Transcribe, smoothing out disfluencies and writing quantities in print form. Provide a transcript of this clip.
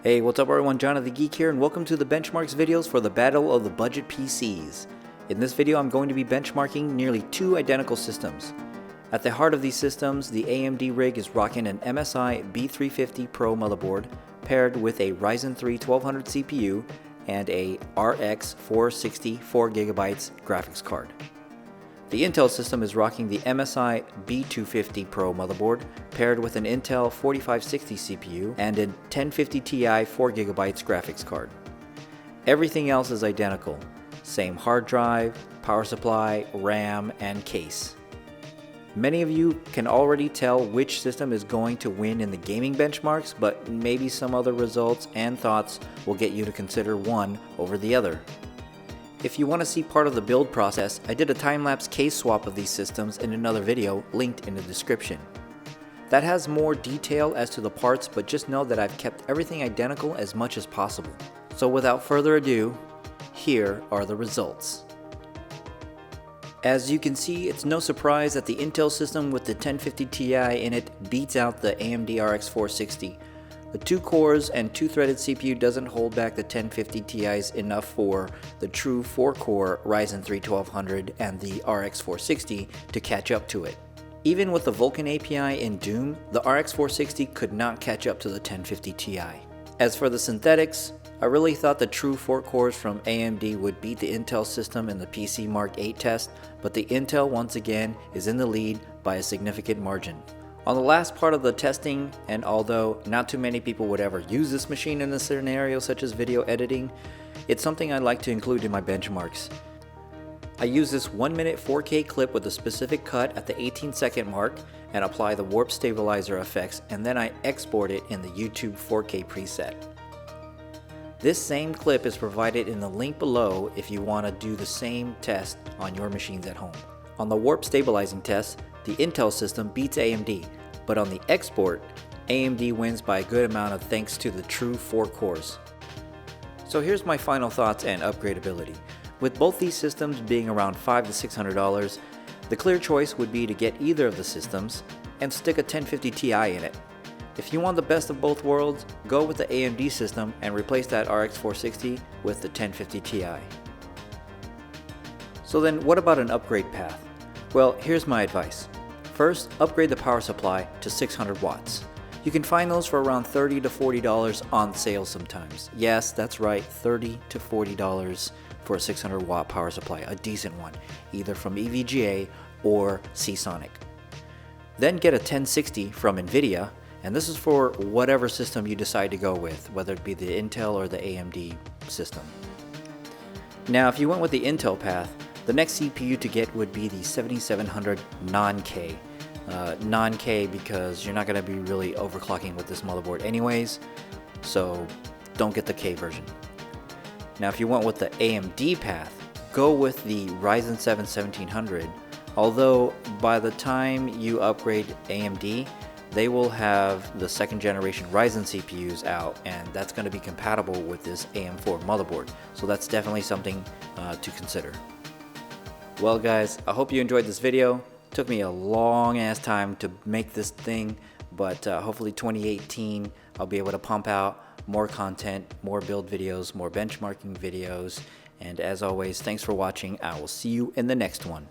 Hey, what's up everyone, Johnny the Geek here, and welcome to the benchmarks videos for the Battle of the Budget PCs. In this video I'm going to be benchmarking nearly two identical systems. At the heart of these systems, the AMD rig is rocking an MSI B350 Pro motherboard paired with a Ryzen 3 1200 CPU and a RX 460 4GB graphics card. The Intel system is rocking the MSI B250 Pro motherboard paired with an Intel 4560 CPU and a 1050 Ti 4GB graphics card. Everything else is identical. Same hard drive, power supply, RAM, and case. Many of you can already tell which system is going to win in the gaming benchmarks, but maybe some other results and thoughts will get you to consider one over the other. If you want to see part of the build process, I did a time-lapse case swap of these systems in another video linked in the description. That has more detail as to the parts, but just know that I've kept everything identical as much as possible. So without further ado, here are the results. As you can see, it's no surprise that the Intel system with the 1050 Ti in it beats out the AMD RX 460. The 2 cores and 2-threaded CPU doesn't hold back the 1050 Ti's enough for the true 4-core Ryzen 3 1200 and the RX 460 to catch up to it. Even with the Vulkan API in Doom, the RX 460 could not catch up to the 1050 Ti. As for the synthetics, I really thought the true 4 cores from AMD would beat the Intel system in the PC Mark 8 test, but the Intel once again is in the lead by a significant margin. On the last part of the testing, and although not too many people would ever use this machine in a scenario such as video editing, it's something I like to include in my benchmarks. I use this 1-minute 4K clip with a specific cut at the 18-second mark and apply the warp stabilizer effects, and then I export it in the YouTube 4K preset. This same clip is provided in the link below if you want to do the same test on your machines at home. On the warp stabilizing test, the Intel system beats AMD, but on the export, AMD wins by a good amount thanks to the true 4 cores. So here's my final thoughts and upgradability. With both these systems being around $500 to $600, the clear choice would be to get either of the systems and stick a 1050 Ti in it. If you want the best of both worlds, go with the AMD system and replace that RX 460 with the 1050 Ti. So then what about an upgrade path? Well, here's my advice. First, upgrade the power supply to 600 watts. You can find those for around $30 to $40 on sale sometimes. Yes, that's right, $30 to $40 for a 600 watt power supply, a decent one, either from EVGA or Seasonic. Then get a 1060 from NVIDIA, and this is for whatever system you decide to go with, whether it be the Intel or the AMD system. Now, if you went with the Intel path, the next CPU to get would be the 7700 non-K. Non-K because you're not going to be really overclocking with this motherboard anyways, so don't get the K version. Now if you went with the AMD path, go with the Ryzen 7 1700, although by the time you upgrade AMD, they will have the 2nd generation Ryzen CPUs out, and that's going to be compatible with this AM4 motherboard, so that's definitely something to consider. Well guys, I hope you enjoyed this video. It took me a long ass time to make this thing, but hopefully 2018 I'll be able to pump out more content, more build videos, more benchmarking videos, and as always, thanks for watching. I will see you in the next one.